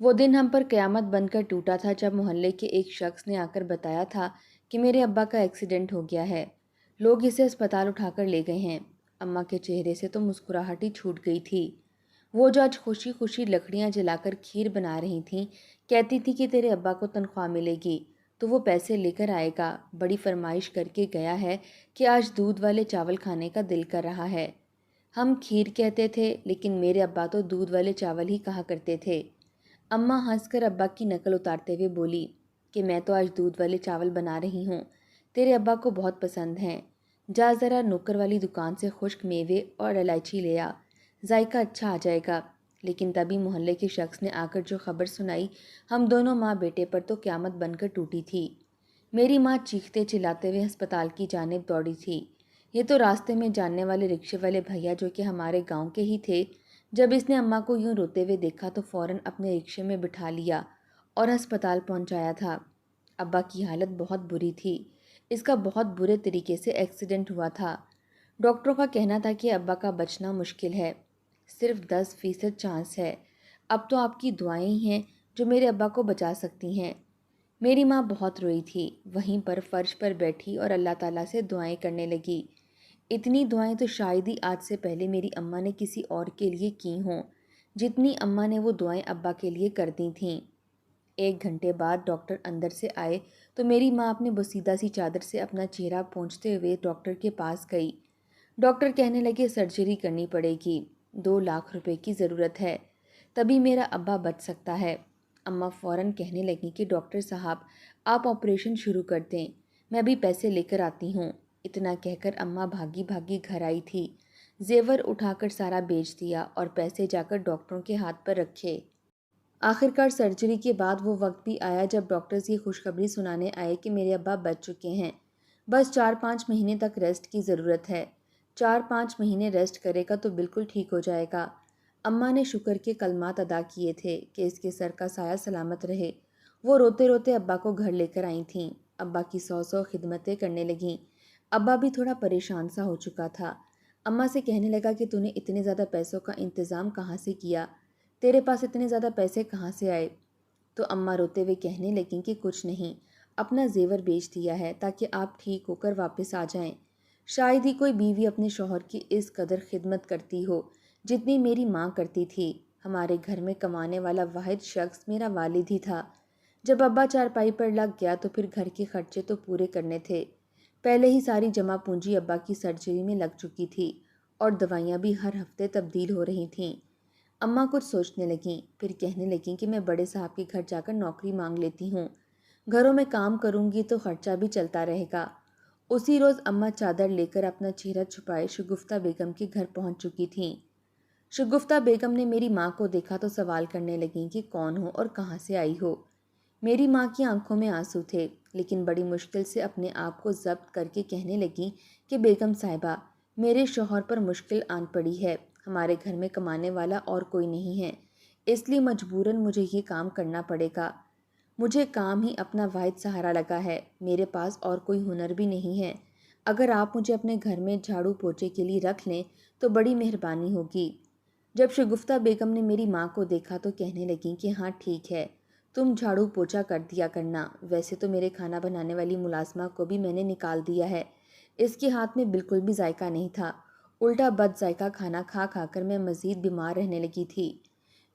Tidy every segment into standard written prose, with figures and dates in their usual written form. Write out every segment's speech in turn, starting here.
وہ دن ہم پر قیامت بن کر ٹوٹا تھا جب محلے کے ایک شخص نے آ کر بتایا تھا کہ میرے ابا کا ایکسیڈنٹ ہو گیا ہے۔ لوگ اسے اسپتال اٹھا کر لے گئے ہیں۔ اماں کے چہرے سے تو مسکراہٹ ہی چھوٹ گئی تھی۔ وہ جو آج خوشی خوشی لکڑیاں جلا کر کھیر بنا رہی تھیں، کہتی تھی کہ تیرے ابا کو تنخواہ ملے گی تو وہ پیسے لے کر آئے گا، بڑی فرمائش کر کے گیا ہے کہ آج دودھ والے چاول کھانے کا دل کر رہا ہے۔ ہم کھیر کہتے تھے لیکن میرے ابا تو دودھ والے چاول ہی کہا کرتے تھے۔ اماں ہنس کر ابا کی نقل اتارتے ہوئے بولی کہ میں تو آج دودھ والے چاول بنا رہی ہوں، تیرے ابا کو بہت پسند ہیں۔ جا ذرا نوکر والی دکان سے خشک میوے اور الائچی لے آ، ذائقہ اچھا آ جائے گا۔ لیکن تبھی محلے کے شخص نے آ کر جو خبر سنائی، ہم دونوں ماں بیٹے پر تو قیامت بن کر ٹوٹی تھی۔ میری ماں چیختے چلاتے ہوئے ہسپتال کی جانب دوڑی تھی۔ یہ تو راستے میں جاننے والے رکشے والے بھیا جو کہ ہمارے گاؤں کے ہی تھے، جب اس نے اماں کو یوں روتے ہوئے دیکھا تو فوراً اپنے رکشے میں بٹھا لیا اور ہسپتال پہنچایا تھا۔ ابا کی حالت بہت بری تھی۔ اس کا بہت برے طریقے سے ایکسیڈنٹ ہوا تھا۔ ڈاکٹروں کا کہنا تھا کہ ابا کا بچنا مشکل ہے، صرف 10% چانس ہے۔ اب تو آپ کی دعائیں ہی ہیں جو میرے ابا کو بچا سکتی ہیں۔ میری ماں بہت روئی تھی، وہیں پر فرش پر بیٹھی اور اللہ تعالیٰ سے دعائیں کرنے لگی۔ اتنی دعائیں تو شاید ہی آج سے پہلے میری اماں نے کسی اور کے لیے کی ہوں، جتنی اماں نے وہ دعائیں ابا کے لیے کر دی تھیں۔ 1 گھنٹے بعد ڈاکٹر اندر سے آئے تو میری ماں اپنے بوسیدہ سی چادر سے اپنا چہرہ پونچھتے ہوئے ڈاکٹر کے پاس گئی۔ ڈاکٹر کہنے لگے سرجری کرنی پڑے گی، 2 لاکھ روپے کی ضرورت ہے، تبھی میرا ابا بچ سکتا ہے۔ اماں فوراً کہنے لگیں کہ ڈاکٹر صاحب آپ آپریشن شروع کر دیں، میں بھی پیسے لے کر آتی ہوں۔ اتنا کہہ کر اماں بھاگی بھاگی گھر آئی تھی۔ زیور اٹھا کر سارا بیچ دیا اور پیسے جا کر ڈاکٹروں کے ہاتھ پر رکھے۔ آخرکار سرجری کے بعد وہ وقت بھی آیا جب ڈاکٹرز یہ خوشخبری سنانے آئے کہ میرے ابا بچ چکے ہیں، بس 4-5 مہینے تک ریسٹ کی ضرورت ہے۔ 4-5 مہینے ریسٹ کرے گا تو بالکل ٹھیک ہو جائے گا۔ اماں نے شکر کے کلمات ادا کیے تھے کہ اس کے سر کا سایہ سلامت رہے۔ وہ روتے روتے ابا کو گھر لے کر آئی تھیں۔ ابا کی 100 خدمتیں کرنے لگیں۔ ابا بھی تھوڑا پریشان سا ہو چکا تھا۔ اماں سے کہنے لگا کہ تو نے اتنے زیادہ پیسوں کا انتظام کہاں سے کیا؟ تیرے پاس اتنے زیادہ پیسے کہاں سے آئے؟ تو اماں روتے ہوئے کہنے لگیں کہ کچھ نہیں، اپنا زیور بیچ دیا ہے تاکہ آپ ٹھیک ہو کر واپس آ جائیں۔ شاید ہی کوئی بیوی اپنے شوہر کی اس قدر خدمت کرتی ہو جتنی میری ماں کرتی تھی۔ ہمارے گھر میں کمانے والا واحد شخص میرا والد ہی تھا۔ جب ابا چارپائی پر لگ گیا تو پھر گھر کے خرچے تو پورے کرنے تھے۔ پہلے ہی ساری جمع پونجی ابا کی سرجری میں لگ چکی تھی اور دوائیاں بھی ہر ہفتے تبدیل ہو رہی تھیں۔ اماں کچھ سوچنے لگیں، پھر کہنے لگیں کہ میں بڑے صاحب کے گھر جا کر نوکری مانگ لیتی ہوں، گھروں میں کام کروں گی تو خرچہ بھی چلتا رہے گا۔ اسی روز اماں چادر لے کر اپنا چہرہ چھپائے شگفتہ بیگم کے گھر پہنچ چکی تھیں۔ شگفتہ بیگم نے میری ماں کو دیکھا تو سوال کرنے لگیں کہ کون ہو اور کہاں سے آئی ہو۔ میری ماں کی آنکھوں میں آنسو تھے، لیکن بڑی مشکل سے اپنے آپ کو ضبط کر کے کہنے لگیں کہ بیگم صاحبہ، میرے شوہر پر مشکل آن پڑی ہے، ہمارے گھر میں کمانے والا اور کوئی نہیں ہے، اس لیے مجبوراً مجھے یہ کام کرنا پڑے گا۔ مجھے کام ہی اپنا واحد سہارا لگا ہے، میرے پاس اور کوئی ہنر بھی نہیں ہے۔ اگر آپ مجھے اپنے گھر میں جھاڑو پوچھے کے لیے رکھ لیں تو بڑی مہربانی ہوگی۔ جب شگفتہ بیگم نے میری ماں کو دیکھا تو کہنے لگیں کہ ہاں ٹھیک ہے، تم جھاڑو پوچھا کر دیا کرنا، ویسے تو میرے کھانا بنانے والی ملازمہ کو بھی میں نے نکال دیا ہے، اس کے ہاتھ میں بالکل بھی ذائقہ نہیں تھا، الٹا بد ذائقہ کھانا کھا کھا کر میں مزید بیمار رہنے لگی تھی۔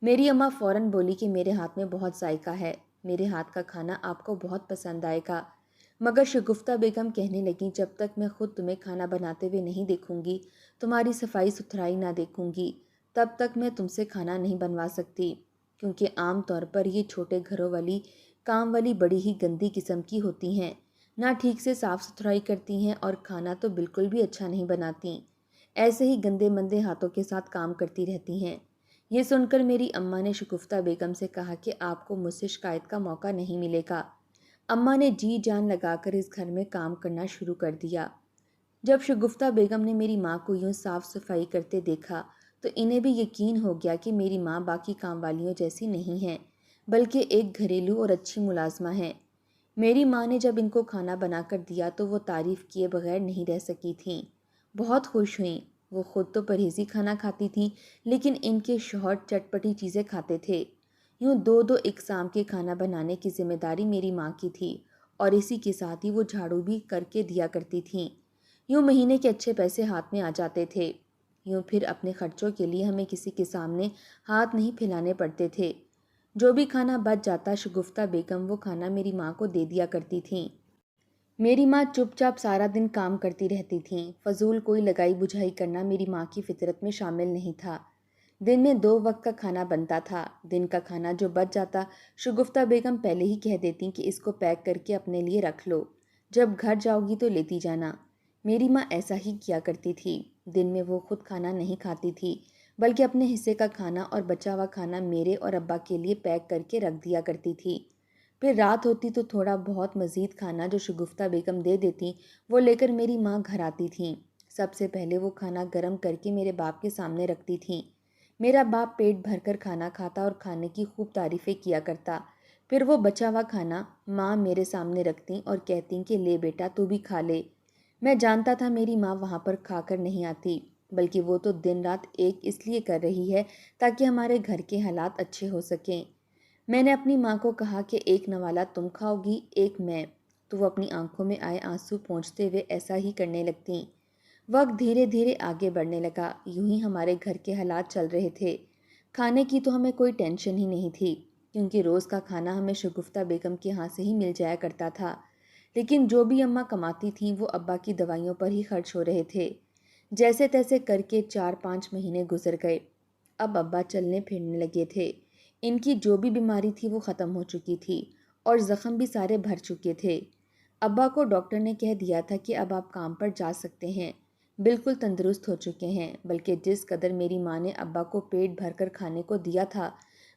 میری اماں فوراً بولی کہ میرے ہاتھ میں بہت ذائقہ ہے، میرے ہاتھ کا کھانا آپ کو بہت پسند آئے گا۔ مگر شگفتہ بیگم کہنے لگیں جب تک میں خود تمہیں کھانا بناتے ہوئے نہیں دیکھوں گی، تمہاری صفائی ستھرائی نہ دیکھوں گی، تب تک میں تم سے کھانا نہیں بنوا سکتی، کیونکہ عام طور پر یہ چھوٹے گھروں والی کام والی بڑی ہی گندی قسم کی ہوتی ہیں، نہ ٹھیک سے صاف ستھرائی کرتی ہیں اور کھانا تو بالکل بھی اچھا نہیں بناتی، ایسے ہی گندے مندے ہاتھوں کے ساتھ کام کرتی رہتی ہیں۔ یہ سن کر میری اماں نے شگفتہ بیگم سے کہا کہ آپ کو مجھ سے شکایت کا موقع نہیں ملے گا۔ اماں نے جی جان لگا کر اس گھر میں کام کرنا شروع کر دیا۔ جب شگفتہ بیگم نے میری ماں کو یوں صاف صفائی کرتے دیکھا تو انہیں بھی یقین ہو گیا کہ میری ماں باقی کام والیوں جیسی نہیں ہیں، بلکہ ایک گھریلو اور اچھی ملازمہ ہیں۔ میری ماں نے جب ان کو کھانا بنا کر دیا تو وہ تعریف کیے بغیر نہیں رہ سکی تھیں، بہت خوش ہوئیں۔ وہ خود تو پرہیزی کھانا کھاتی تھیں، لیکن ان کے شوہر چٹپٹی چیزیں کھاتے تھے۔ یوں دو دو اقسام کے کھانا بنانے کی ذمہ داری میری ماں کی تھی، اور اسی کے ساتھ ہی وہ جھاڑو بھی کر کے دیا کرتی تھیں۔ یوں مہینے کے اچھے پیسے ہاتھ میں آ جاتے تھے۔ یوں پھر اپنے خرچوں کے لیے ہمیں کسی کے سامنے ہاتھ نہیں پھیلانے پڑتے تھے۔ جو بھی کھانا بچ جاتا شگفتہ بیگم وہ کھانا میری ماں کو دے دیا کرتی تھیں۔ میری ماں چپ چاپ سارا دن کام کرتی رہتی تھیں۔ فضول کوئی لگائی بجھائی کرنا میری ماں کی فطرت میں شامل نہیں تھا۔ دن میں 2 وقت کا کھانا بنتا تھا۔ دن کا کھانا جو بچ جاتا شگفتہ بیگم پہلے ہی کہہ دیتی کہ اس کو پیک کر کے اپنے لیے رکھ لو، جب گھر جاؤ گی تو لیتی جانا۔ میری ماں ایسا ہی کیا کرتی تھی۔ دن میں وہ خود کھانا نہیں کھاتی تھی، بلکہ اپنے حصے کا کھانا اور بچا ہوا کھانا میرے اور ابا کے لیے پیک کر کے رکھ دیا کرتی تھی۔ پھر رات ہوتی تو تھوڑا بہت مزید کھانا جو شگفتہ بیگم دے دیتی وہ لے کر میری ماں گھر آتی تھیں۔ سب سے پہلے وہ کھانا گرم کر کے میرے باپ کے سامنے رکھتی تھیں۔ میرا باپ پیٹ بھر کر کھانا کھاتا اور کھانے کی خوب تعریفیں کیا کرتا۔ پھر وہ بچا ہوا کھانا ماں میرے سامنے رکھتی اور کہتی کہ لے بیٹا تو بھی کھا لے۔ میں جانتا تھا میری ماں وہاں پر کھا کر نہیں آتی، بلکہ وہ تو دن رات ایک اس لیے کر رہی ہے تاکہ ہمارے گھر کے حالات اچھے ہو سکیں۔ میں نے اپنی ماں کو کہا کہ ایک نوالا تم کھاؤ گی، ایک میں، تو وہ اپنی آنکھوں میں آئے آنسو پونچھتے ہوئے ایسا ہی کرنے لگتیں۔ وقت دھیرے دھیرے آگے بڑھنے لگا۔ یوں ہی ہمارے گھر کے حالات چل رہے تھے۔ کھانے کی تو ہمیں کوئی ٹینشن ہی نہیں تھی، کیونکہ روز کا کھانا ہمیں شگفتہ بیگم کے ہاں سے ہی مل جایا کرتا تھا۔ لیکن جو بھی اماں کماتی تھیں وہ ابا کی دوائیوں پر ہی خرچ ہو رہے تھے۔ جیسے تیسے کر کے 4-5 مہینے گزر گئے۔ اب ابا چلنے پھرنے لگے تھے۔ ان کی جو بھی بیماری تھی وہ ختم ہو چکی تھی اور زخم بھی سارے بھر چکے تھے۔ ابا کو ڈاکٹر نے کہہ دیا تھا کہ اب آپ کام پر جا سکتے ہیں، بالکل تندرست ہو چکے ہیں۔ بلکہ جس قدر میری ماں نے ابا کو پیٹ بھر کر کھانے کو دیا تھا،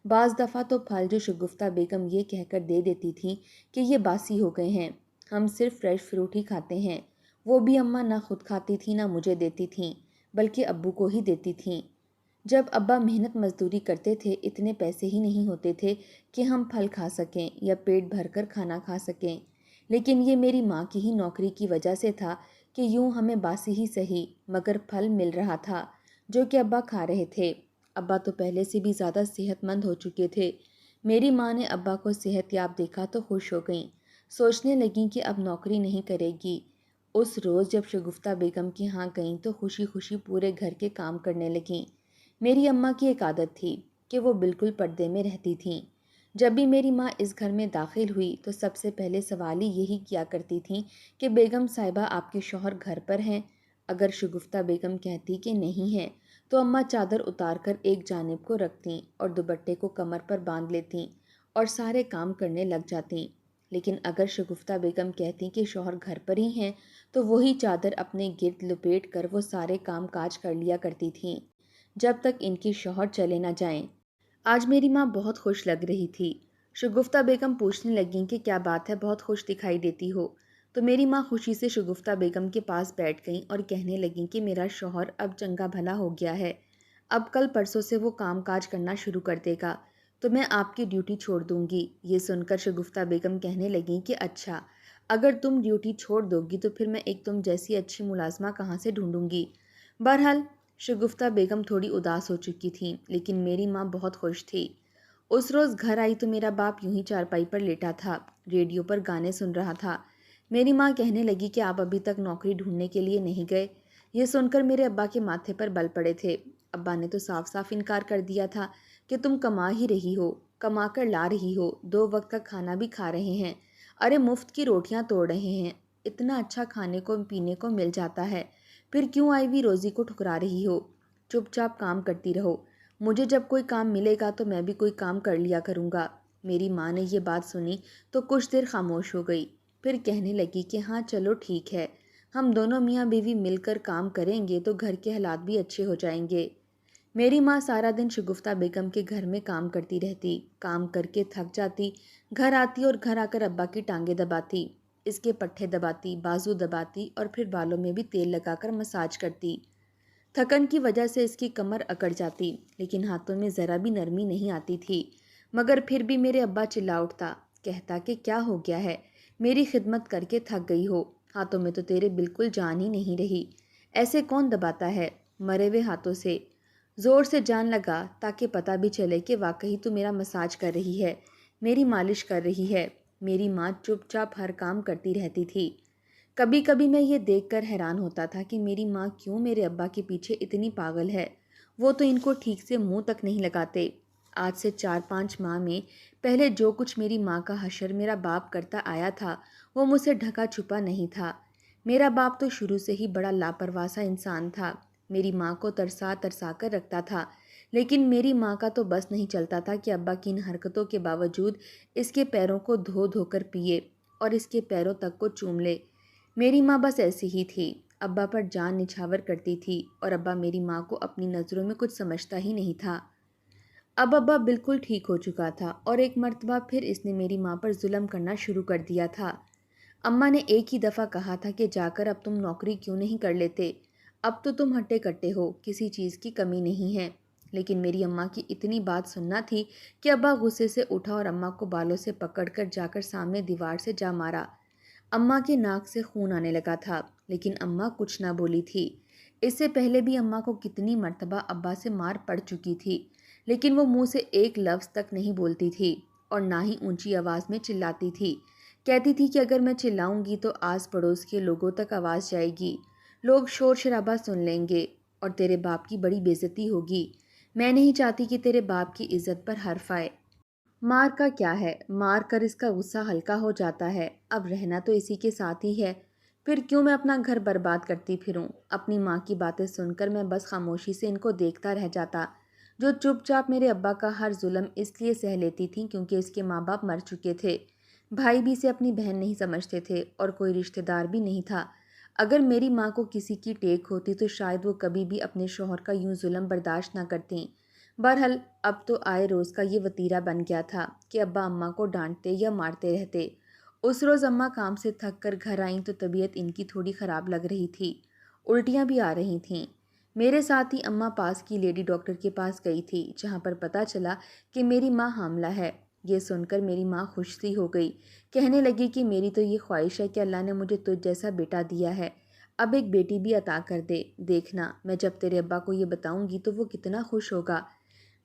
بعض دفعہ تو پھل جو شگفتہ بیگم یہ کہہ کر دے دیتی تھیں کہ یہ باسی ہو گئے ہیں، ہم صرف فریش فروٹ ہی کھاتے ہیں، وہ بھی اماں نہ خود کھاتی تھی نہ مجھے دیتی تھیں، بلکہ ابو کو ہی دیتی تھیں۔ جب ابا محنت مزدوری کرتے تھے اتنے پیسے ہی نہیں ہوتے تھے کہ ہم پھل کھا سکیں یا پیٹ بھر کر کھانا کھا سکیں، لیکن یہ میری ماں کی ہی نوکری کی وجہ سے تھا کہ یوں ہمیں باسی ہی صحیح مگر پھل مل رہا تھا جو کہ ابا کھا رہے تھے۔ ابا تو پہلے سے بھی زیادہ صحت مند ہو چکے تھے۔ میری ماں نے ابا کو صحت یاب دیکھا تو خوش ہو گئیں، سوچنے لگیں کہ اب نوکری نہیں کرے گی۔ اس روز جب شگفتہ بیگم کے ہاں گئیں تو خوشی خوشی پورے گھر کے کام کرنے لگیں۔ میری اماں کی ایک عادت تھی کہ وہ بالکل پردے میں رہتی تھیں۔ جب بھی میری ماں اس گھر میں داخل ہوئی تو سب سے پہلے سوال ہی یہی کیا کرتی تھیں کہ بیگم صاحبہ آپ کے شوہر گھر پر ہیں؟ اگر شگفتہ بیگم کہتی کہ نہیں ہے تو اماں چادر اتار کر ایک جانب کو رکھتیں اور دوپٹے کو کمر پر باندھ لیتیں اور سارے کام کرنے لگ جاتیں۔ لیکن اگر شگفتہ بیگم کہتی کہ شوہر گھر پر ہی ہیں تو وہی چادر اپنے گرد لپیٹ کر وہ سارے کام کاج کر لیا کرتی تھیں جب تک ان کے شوہر چلے نہ جائیں۔ آج میری ماں بہت خوش لگ رہی تھی۔ شگفتہ بیگم پوچھنے لگیں کہ کیا بات ہے، بہت خوش دکھائی دیتی ہو؟ تو میری ماں خوشی سے شگفتہ بیگم کے پاس بیٹھ گئیں اور کہنے لگیں کہ میرا شوہر اب چنگا بھلا ہو گیا ہے، اب کل پرسوں سے وہ کام کاج کرنا شروع کر دے گا، تو میں آپ کی ڈیوٹی چھوڑ دوں گی۔ یہ سن کر شگفتہ بیگم کہنے لگیں کہ اچھا، اگر تم ڈیوٹی چھوڑ دو گی تو پھر میں ایک تم جیسی اچھی ملازمہ کہاں سے ڈھونڈوں گی؟ بہرحال شگفتہ بیگم تھوڑی اداس ہو چکی تھیں، لیکن میری ماں بہت خوش تھی۔ اس روز گھر آئی تو میرا باپ یوں ہی چارپائی پر لیٹا تھا، ریڈیو پر گانے سن رہا تھا۔ میری ماں کہنے لگی کہ آپ ابھی تک نوکری ڈھونڈنے کے لیے نہیں گئے؟ یہ سن کر میرے ابا کے ماتھے پر بل پڑے تھے۔ ابا نے تو صاف صاف انکار کر دیا تھا کہ تم کما ہی رہی ہو، کما کر لا رہی ہو، 2 وقت کا کھانا بھی کھا رہے ہیں، ارے مفت کی روٹیاں توڑ رہے ہیں، اتنا اچھا کھانے کو پینے کو مل جاتا ہے، پھر کیوں آئی ہوئی روزی کو ٹھکرا رہی ہو؟ چپ چاپ کام کرتی رہو، مجھے جب کوئی کام ملے گا تو میں بھی کوئی کام کر لیا کروں گا۔ میری ماں نے یہ بات سنی تو کچھ دیر خاموش ہو گئی، پھر کہنے لگی کہ ہاں چلو ٹھیک ہے، ہم دونوں میاں بیوی مل کر کام کریں گے تو گھر کے حالات بھی اچھے ہو جائیں گے۔ میری ماں سارا دن شگفتہ بیگم کے گھر میں کام کرتی رہتی، کام کر کے تھک جاتی، گھر آتی اور گھر آ کر ابا کی ٹانگیں دباتی، اس کے پٹھے دباتی، بازو دباتی اور پھر بالوں میں بھی تیل لگا کر مساج کرتی۔ تھکن کی وجہ سے اس کی کمر اکڑ جاتی، لیکن ہاتھوں میں ذرا بھی نرمی نہیں آتی تھی، مگر پھر بھی میرے ابا چلا اٹھتا، کہتا کہ کیا ہو گیا ہے، میری خدمت کر کے تھک گئی ہو، ہاتھوں میں تو تیرے بالکل جان ہی نہیں رہی، ایسے کون دباتا ہے، مرے ہوئے ہاتھوں سے زور سے جان لگا تاکہ پتہ بھی چلے کہ واقعی تو میرا مساج کر رہی ہے، میری مالش کر رہی ہے۔ میری ماں چپ چاپ ہر کام کرتی رہتی تھی۔ کبھی کبھی میں یہ دیکھ کر حیران ہوتا تھا کہ میری ماں کیوں میرے ابا کے پیچھے اتنی پاگل ہے، وہ تو ان کو ٹھیک سے منہ تک نہیں لگاتے۔ آج سے 4-5 ماہ میں پہلے جو کچھ میری ماں کا حشر میرا باپ کرتا آیا تھا وہ مجھ سے ڈھکا چھپا نہیں تھا۔ میرا باپ تو شروع سے ہی بڑا لاپرواہ سا انسان تھا، میری ماں کو ترسا ترسا کر رکھتا تھا، لیکن میری ماں کا تو بس نہیں چلتا تھا کہ ابا کی ان حرکتوں کے باوجود اس کے پیروں کو دھو دھو کر پیے اور اس کے پیروں تک کو چوم لے۔ میری ماں بس ایسی ہی تھی، ابا پر جان نچھاور کرتی تھی اور ابا میری ماں کو اپنی نظروں میں کچھ سمجھتا ہی نہیں تھا۔ اب ابا بالکل ٹھیک ہو چکا تھا اور ایک مرتبہ پھر اس نے میری ماں پر ظلم کرنا شروع کر دیا تھا۔ اماں نے ایک ہی دفعہ کہا تھا کہ جا کر اب تم نوکری کیوں نہیں کر لیتے، اب تو تم ہٹے کٹے ہو، کسی چیز کی کمی نہیں ہے۔ لیکن میری اماں کی اتنی بات سننا تھی کہ ابا غصے سے اٹھا اور اماں کو بالوں سے پکڑ کر جا کر سامنے دیوار سے جا مارا۔ اماں کے ناک سے خون آنے لگا تھا، لیکن اماں کچھ نہ بولی تھی۔ اس سے پہلے بھی اماں کو کتنی مرتبہ ابا سے مار پڑ چکی تھی، لیکن وہ منہ سے ایک لفظ تک نہیں بولتی تھی اور نہ ہی اونچی آواز میں چلاتی تھی۔ کہتی تھی کہ اگر میں چلاؤں گی تو آس پڑوس کے لوگوں تک آواز جائے گی، لوگ شور شرابہ سن لیں گے اور تیرے باپ کی بڑی بے عزتی ہوگی۔ میں نہیں چاہتی کہ تیرے باپ کی عزت پر حرف آئے۔ مار کا کیا ہے، مار کر اس کا غصہ ہلکا ہو جاتا ہے، اب رہنا تو اسی کے ساتھ ہی ہے، پھر کیوں میں اپنا گھر برباد کرتی پھروں۔ اپنی ماں کی باتیں سن کر میں بس خاموشی سے ان کو دیکھتا رہ جاتا، جو چپ چاپ میرے ابا کا ہر ظلم اس لیے سہ لیتی تھیں کیونکہ اس کے ماں باپ مر چکے تھے، بھائی بھی اسے اپنی بہن نہیں سمجھتے تھے اور کوئی رشتہ دار بھی نہیں تھا۔ اگر میری ماں کو کسی کی ٹیک ہوتی تو شاید وہ کبھی بھی اپنے شوہر کا یوں ظلم برداشت نہ کرتیں۔ بہرحال اب تو آئے روز کا یہ وتیرہ بن گیا تھا کہ ابا اماں کو ڈانٹتے یا مارتے رہتے۔ اس روز اماں کام سے تھک کر گھر آئیں تو طبیعت ان کی تھوڑی خراب لگ رہی تھی، الٹیاں بھی آ رہی تھیں۔ میرے ساتھ ہی اماں پاس کی لیڈی ڈاکٹر کے پاس گئی تھی، جہاں پر پتہ چلا کہ میری ماں حاملہ ہے۔ یہ سن کر میری ماں خوش سی ہو گئی، کہنے لگی کہ میری تو یہ خواہش ہے کہ اللہ نے مجھے تجھ جیسا بیٹا دیا ہے، اب ایک بیٹی بھی عطا کر دے، دیکھنا میں جب تیرے ابا کو یہ بتاؤں گی تو وہ کتنا خوش ہوگا۔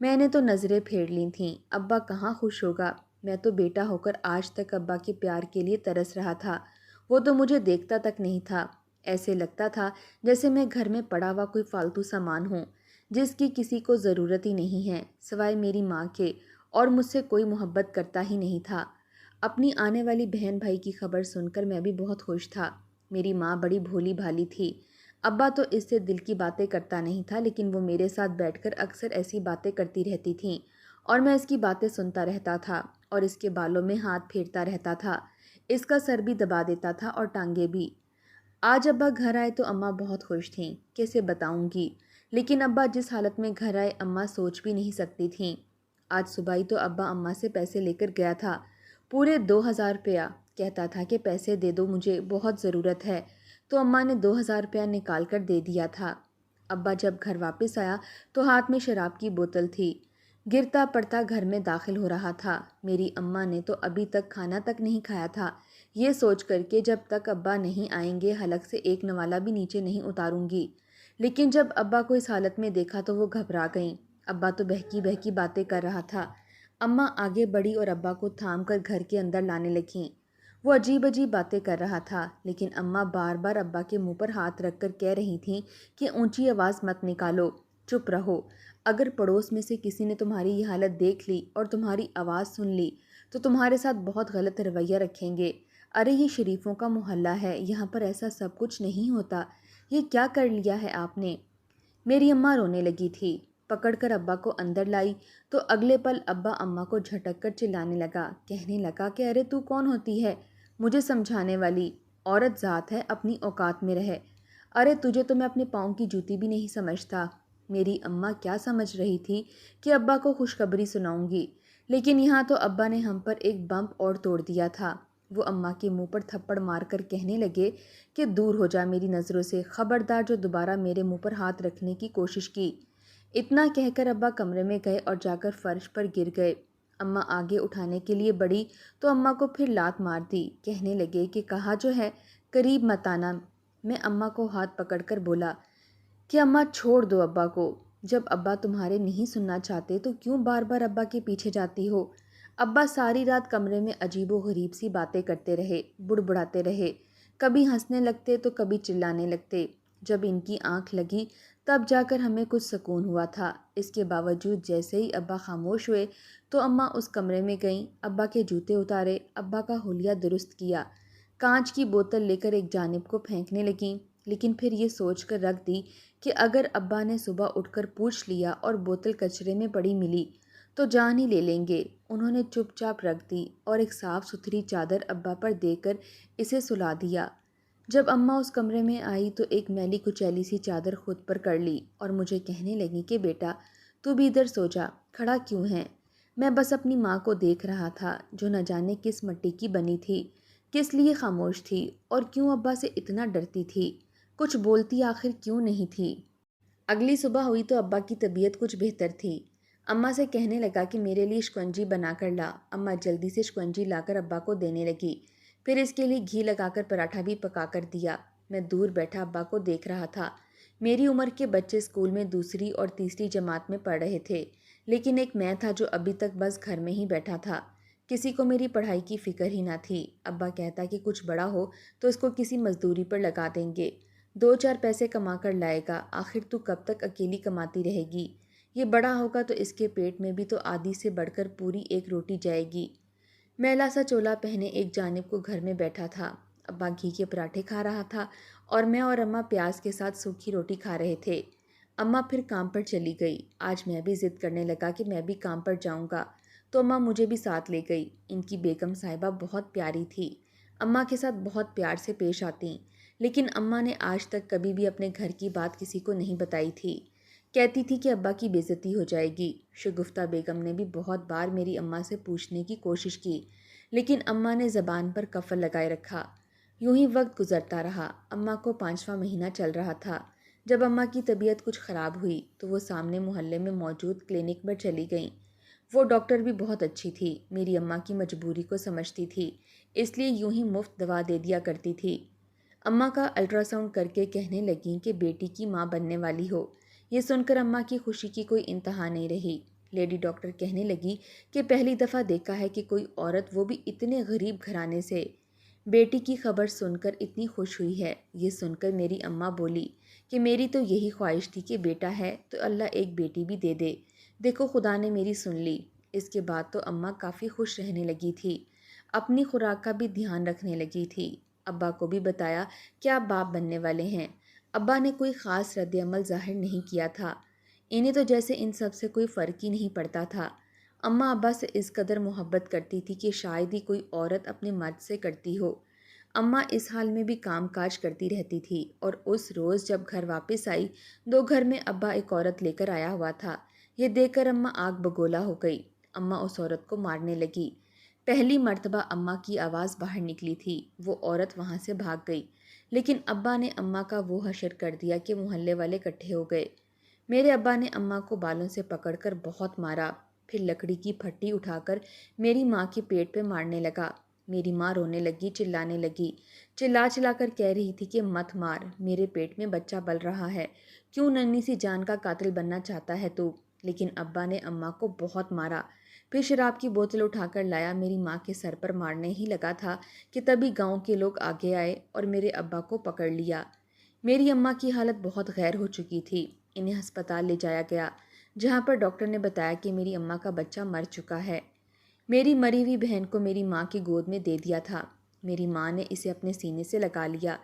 میں نے تو نظریں پھیر لی تھیں، ابا کہاں خوش ہوگا، میں تو بیٹا ہو کر آج تک ابا کے پیار کے لیے ترس رہا تھا، وہ تو مجھے دیکھتا تک نہیں تھا۔ ایسے لگتا تھا جیسے میں گھر میں پڑا ہوا کوئی فالتو سامان ہوں جس کی کسی کو ضرورت ہی نہیں ہے سوائے میری ماں کے، اور مجھ سے کوئی محبت کرتا ہی نہیں تھا۔ اپنی آنے والی بہن بھائی کی خبر سن کر میں بھی بہت خوش تھا۔ میری ماں بڑی بھولی بھالی تھی، ابا تو اس سے دل کی باتیں کرتا نہیں تھا، لیکن وہ میرے ساتھ بیٹھ کر اکثر ایسی باتیں کرتی رہتی تھیں اور میں اس کی باتیں سنتا رہتا تھا اور اس کے بالوں میں ہاتھ پھیرتا رہتا تھا، اس کا سر بھی دبا دیتا تھا اور ٹانگیں بھی۔ آج ابا گھر آئے تو اماں بہت خوش تھیں، کیسے بتاؤں گی، لیکن ابا جس حالت میں گھر آئے اماں سوچ بھی نہیں سکتی تھیں۔ آج صبح ہی تو ابا اماں سے پیسے لے کر گیا تھا، پورے 2000 روپیہ، کہتا تھا کہ پیسے دے دو مجھے بہت ضرورت ہے، تو اماں نے 2000 روپیہ نکال کر دے دیا تھا۔ ابا جب گھر واپس آیا تو ہاتھ میں شراب کی بوتل تھی، گرتا پڑتا گھر میں داخل ہو رہا تھا۔ میری اماں نے تو ابھی تک کھانا تک نہیں کھایا تھا، یہ سوچ کر کہ جب تک ابا نہیں آئیں گے حلق سے ایک نوالہ بھی نیچے نہیں اتاروں گی، لیکن جب ابا کو اس حالت میں دیکھا تو وہ گھبرا گئیں۔ ابا تو بہکی بہکی باتیں کر رہا تھا، اماں آگے بڑھی اور ابا کو تھام کر گھر کے اندر لانے لگیں۔ وہ عجیب عجیب باتیں کر رہا تھا، لیکن اماں بار بار ابا کے منہ پر ہاتھ رکھ کر کہہ رہی تھیں کہ اونچی آواز مت نکالو، چپ رہو، اگر پڑوس میں سے کسی نے تمہاری یہ حالت دیکھ لی اور تمہاری آواز سن لی تو تمہارے ساتھ بہت غلط رویہ رکھیں گے۔ ارے یہ شریفوں کا محلہ ہے، یہاں پر ایسا سب کچھ نہیں ہوتا، یہ کیا کر لیا ہے آپ نے۔ میری اماں رونے لگی تھی، پکڑ کر ابا کو اندر لائی تو اگلے پل ابا اماں کو جھٹک کر چلانے لگا، کہنے لگا کہ ارے تو کون ہوتی ہے مجھے سمجھانے والی، عورت ذات ہے، اپنی اوقات میں رہے، ارے تجھے تو میں اپنے پاؤں کی جوتی بھی نہیں سمجھتا۔ میری اماں کیا سمجھ رہی تھی کہ ابا کو خوشخبری سناؤں گی، لیکن یہاں تو ابا نے ہم پر ایک بمپ اور توڑ دیا تھا۔ وہ اماں کے منہ پر تھپڑ مار کر کہنے لگے کہ دور ہو جا میری نظروں سے، خبردار جو دوبارہ میرے منہ پر ہاتھ رکھنے کی کوشش کی۔ اتنا کہہ کر ابا کمرے میں گئے اور جا کر فرش پر گر گئے۔ اماں آگے اٹھانے کے لیے بڑھی تو اماں کو پھر لات مار دی، کہنے لگے کہ کہا جو ہے قریب مت آنا۔ میں اماں کو ہاتھ پکڑ کر بولا کہ اماں چھوڑ دو ابا کو، جب ابا تمہارے نہیں سننا چاہتے تو کیوں بار بار ابا کے پیچھے جاتی ہو؟ ابا ساری رات کمرے میں عجیب و غریب سی باتیں کرتے رہے، بڑبڑاتے رہے، کبھی ہنسنے لگتے تو کبھی چلانے لگتے۔ جب ان کی آنکھ لگی تب جا کر ہمیں کچھ سکون ہوا تھا۔ اس کے باوجود جیسے ہی ابا خاموش ہوئے تو اماں اس کمرے میں گئیں، ابا کے جوتے اتارے، ابا کا حلیہ درست کیا، کانچ کی بوتل لے کر ایک جانب کو پھینکنے لگیں، لیکن پھر یہ سوچ کر رکھ دی کہ اگر ابا نے صبح اٹھ کر پوچھ لیا اور بوتل کچرے میں پڑی ملی تو جان ہی لے لیں گے۔ انہوں نے چپ چاپ رکھ دی اور ایک صاف ستھری چادر ابا پر دے کر اسے سلا دیا۔ جب اماں اس کمرے میں آئی تو ایک میلی کچیلی سی چادر خود پر کر لی اور مجھے کہنے لگی کہ بیٹا تو بھی ادھر سو جا، کھڑا کیوں ہے؟ میں بس اپنی ماں کو دیکھ رہا تھا جو نہ جانے کس مٹی کی بنی تھی، کس لیے خاموش تھی اور کیوں ابا سے اتنا ڈرتی تھی، کچھ بولتی آخر کیوں نہیں تھی۔ اگلی صبح ہوئی تو ابا کی طبیعت کچھ بہتر تھی۔ اماں سے کہنے لگا کہ میرے لیے شکنجی بنا کر لا۔ اماں جلدی سے شکنجی لا کر ابا کو دینے لگی، پھر اس کے لیے گھی لگا کر پراٹھا بھی پکا کر دیا۔ میں دور بیٹھا ابا کو دیکھ رہا تھا۔ میری عمر کے بچے اسکول میں دوسری اور تیسری جماعت میں پڑھ رہے تھے، لیکن ایک میں تھا جو ابھی تک بس گھر میں ہی بیٹھا تھا۔ کسی کو میری پڑھائی کی فکر ہی نہ تھی۔ ابا کہتا کہ کچھ بڑا ہو تو اس کو کسی مزدوری پر لگا دیں گے، 2-4 پیسے کما کر لائے گا، آخر تو کب تک اکیلی کماتی رہے گی، یہ بڑا ہوگا تو اس کے پیٹ میں بھی تو آدھی سے بڑھ کر پوری ایک روٹی جائے گی۔ میلا سا چولا پہنے ایک جانب کو گھر میں بیٹھا تھا، ابا گھی کے پراٹھے کھا رہا تھا اور میں اور اماں پیاز کے ساتھ سوکھی روٹی کھا رہے تھے۔ اماں پھر کام پر چلی گئی۔ آج میں بھی ضد کرنے لگا کہ میں بھی کام پر جاؤں گا تو اماں مجھے بھی ساتھ لے گئی۔ ان کی بیگم صاحبہ بہت پیاری تھی، اماں کے ساتھ بہت پیار سے پیش آتیں، لیکن اماں نے آج تک کبھی بھی اپنے گھر کی بات کسی کو نہیں بتائی تھی۔ کہتی تھی کہ ابا کی بے عزتی ہو جائے گی۔ شگفتہ بیگم نے بھی بہت بار میری اماں سے پوچھنے کی کوشش کی، لیکن اماں نے زبان پر قفل لگائے رکھا۔ یوں ہی وقت گزرتا رہا۔ اماں کو 5واں مہینہ چل رہا تھا۔ جب اماں کی طبیعت کچھ خراب ہوئی تو وہ سامنے محلے میں موجود کلینک پر چلی گئیں۔ وہ ڈاکٹر بھی بہت اچھی تھی، میری اماں کی مجبوری کو سمجھتی تھی، اس لیے یوں ہی مفت دوا دے دیا کرتی تھی۔ اماں کا الٹرا ساؤنڈ کر کے کہنے لگیں کہ بیٹی کی ماں بننے والی ہو۔ یہ سن کر اماں کی خوشی کی کوئی انتہا نہیں رہی۔ لیڈی ڈاکٹر کہنے لگی کہ پہلی دفعہ دیکھا ہے کہ کوئی عورت وہ بھی اتنے غریب گھرانے سے بیٹی کی خبر سن کر اتنی خوش ہوئی ہے۔ یہ سن کر میری اماں بولی کہ میری تو یہی خواہش تھی کہ بیٹا ہے تو اللہ ایک بیٹی بھی دے دے، دیکھو خدا نے میری سن لی۔ اس کے بعد تو اماں کافی خوش رہنے لگی تھی، اپنی خوراک کا بھی دھیان رکھنے لگی تھی۔ ابا کو بھی بتایا کہ آپ باپ بننے والے ہیں۔ ابا نے کوئی خاص رد عمل ظاہر نہیں کیا تھا، انہیں تو جیسے ان سب سے کوئی فرق ہی نہیں پڑتا تھا۔ اماں ابا سے اس قدر محبت کرتی تھی کہ شاید ہی کوئی عورت اپنے مرد سے کرتی ہو۔ اماں اس حال میں بھی کام کاج کرتی رہتی تھی اور اس روز جب گھر واپس آئی تو گھر میں ابا ایک عورت لے کر آیا ہوا تھا۔ یہ دیکھ کر اماں آگ بگولا ہو گئی۔ اماں اس عورت کو مارنے لگی۔ پہلی مرتبہ اماں کی آواز باہر نکلی تھی، وہ عورت وہاں سے بھاگ گئی، لیکن ابا نے اماں کا وہ حشر کر دیا کہ محلے والے اکٹھے ہو گئے۔ میرے ابا نے اماں کو بالوں سے پکڑ کر بہت مارا، پھر لکڑی کی پھٹی اٹھا کر میری ماں کے پیٹ پہ مارنے لگا۔ میری ماں رونے لگی، چلانے لگی، چلا چلا کر کہہ رہی تھی کہ مت مار، میرے پیٹ میں بچہ پل رہا ہے، کیوں ننھی سی جان کا قاتل بننا چاہتا ہے تو؟ لیکن ابا نے اماں کو بہت مارا، پھر شراب کی بوتل اٹھا کر لایا، میری ماں کے سر پر مارنے ہی لگا تھا کہ تبھی گاؤں کے لوگ آگے آئے اور میرے ابا کو پکڑ لیا۔ میری اماں کی حالت بہت غیر ہو چکی تھی، انہیں ہسپتال لے جایا گیا، جہاں پر ڈاکٹر نے بتایا کہ میری اماں کا بچہ مر چکا ہے۔ میری مری ہوئی بہن کو میری ماں کی گود میں دے دیا تھا، میری ماں نے اسے اپنے سینے سے لگا لیا،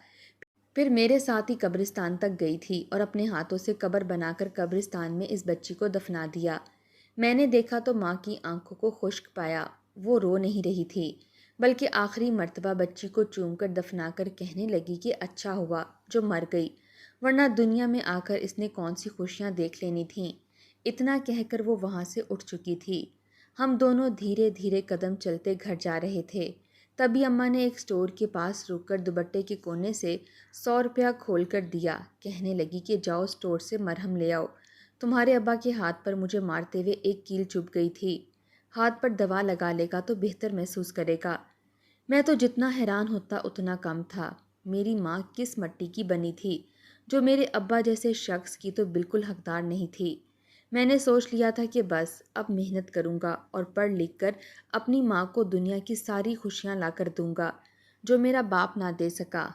پھر میرے ساتھ ہی قبرستان تک گئی تھی اور اپنے ہاتھوں سے قبر بنا کر قبرستان میں اس بچی کو دفنا دیا۔ میں نے دیکھا تو ماں کی آنکھوں کو خشک پایا، وہ رو نہیں رہی تھی، بلکہ آخری مرتبہ بچی کو چوم کر دفنا کر کہنے لگی کہ اچھا ہوا جو مر گئی، ورنہ دنیا میں آ کر اس نے کون سی خوشیاں دیکھ لینی تھیں۔ اتنا کہہ کر وہ وہاں سے اٹھ چکی تھی۔ ہم دونوں دھیرے دھیرے قدم چلتے گھر جا رہے تھے، تبھی اماں نے ایک سٹور کے پاس رک کر دوپٹے کے کونے سے 100 روپیہ کھول کر دیا، کہنے لگی کہ جاؤ سٹور سے مرہم لے آؤ، تمہارے ابا کے ہاتھ پر مجھے مارتے ہوئے ایک کیل چبھ گئی تھی، ہاتھ پر دوا لگا لے گا تو بہتر محسوس کرے گا۔ میں تو جتنا حیران ہوتا اتنا کم تھا، میری ماں کس مٹی کی بنی تھی جو میرے ابا جیسے شخص کی تو بالکل حقدار نہیں تھی۔ میں نے سوچ لیا تھا کہ بس اب محنت کروں گا اور پڑھ لکھ کر اپنی ماں کو دنیا کی ساری خوشیاں لا کر دوں گا جو میرا باپ نہ دے سکا۔